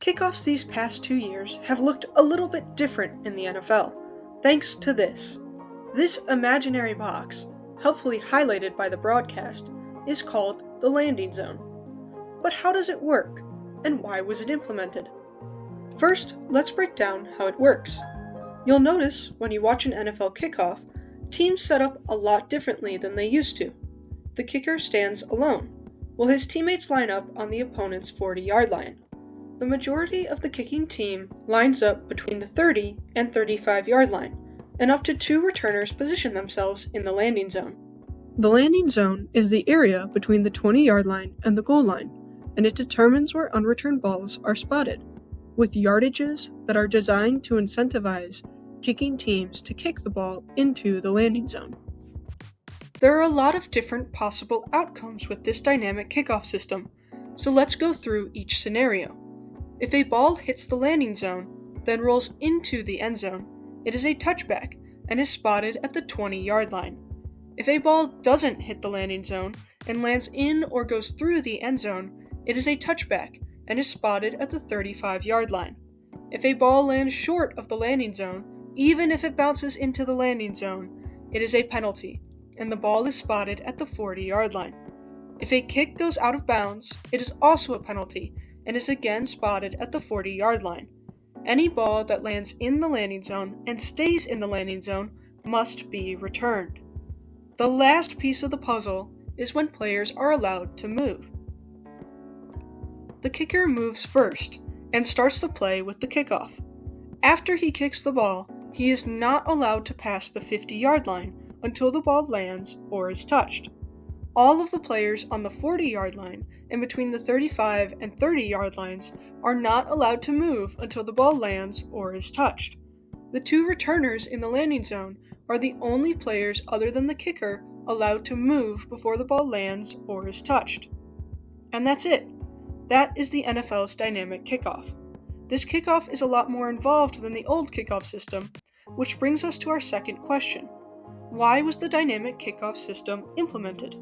Kickoffs these past 2 years have looked a little bit different in the NFL, thanks to this. This imaginary box, helpfully highlighted by the broadcast, is called the landing zone. But how does it work, and why was it implemented? First, let's break down how it works. You'll notice when you watch an NFL kickoff, teams set up a lot differently than they used to. The kicker stands alone, while his teammates line up on the opponent's 40-yard line. The majority of the kicking team lines up between the 30 and 35-yard line, and up to 2 returners position themselves in the landing zone. The landing zone is the area between the 20-yard line and the goal line, and it determines where unreturned balls are spotted, with yardages that are designed to incentivize kicking teams to kick the ball into the landing zone. There are a lot of different possible outcomes with this dynamic kickoff system, so let's go through each scenario. If a ball hits the landing zone, then rolls into the end zone, it is a touchback and is spotted at the 20-yard line. If a ball doesn't hit the landing zone and lands in or goes through the end zone, it is a touchback and is spotted at the 35-yard line. If a ball lands short of the landing zone, even if it bounces into the landing zone, it is a penalty, and the ball is spotted at the 40-yard line. If a kick goes out of bounds, it is also a penalty, and is again spotted at the 40-yard line. Any ball that lands in the landing zone and stays in the landing zone must be returned. The last piece of the puzzle is when players are allowed to move. The kicker moves first and starts the play with the kickoff. After he kicks the ball, he is not allowed to pass the 50-yard line until the ball lands or is touched. All of the players on the 40-yard line and between the 35 and 30-yard lines are not allowed to move until the ball lands or is touched. The 2 returners in the landing zone are the only players other than the kicker allowed to move before the ball lands or is touched. And that's it. That is the NFL's dynamic kickoff. This kickoff is a lot more involved than the old kickoff system, which brings us to our second question. Why was the dynamic kickoff system implemented?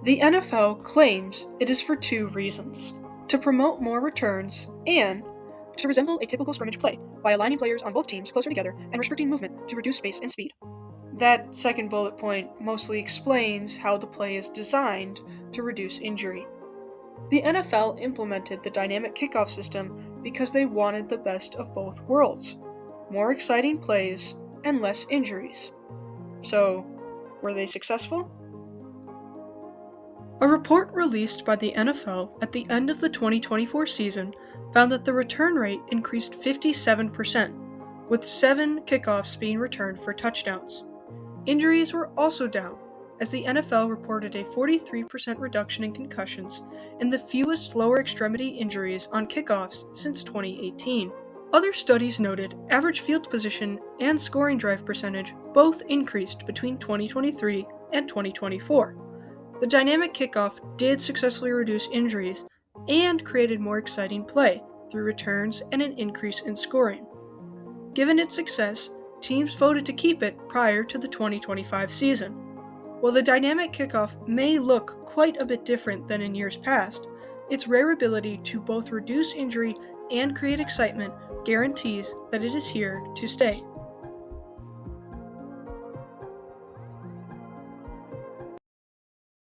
The NFL claims it is for 2 reasons: to promote more returns and to resemble a typical scrimmage play by aligning players on both teams closer together and restricting movement to reduce space and speed. That second bullet point mostly explains how the play is designed to reduce injury. The NFL implemented the dynamic kickoff system because they wanted the best of both worlds: more exciting plays and less injuries. So, were they successful? A report released by the NFL at the end of the 2024 season found that the return rate increased 57%, with 7 kickoffs being returned for touchdowns. Injuries were also down, as the NFL reported a 43% reduction in concussions and the fewest lower extremity injuries on kickoffs since 2018. Other studies noted average field position and scoring drive percentage both increased between 2023 and 2024. The dynamic kickoff did successfully reduce injuries and created more exciting play through returns and an increase in scoring. Given its success, teams voted to keep it prior to the 2025 season. While the dynamic kickoff may look quite a bit different than in years past, its rare ability to both reduce injury and create excitement guarantees that it is here to stay.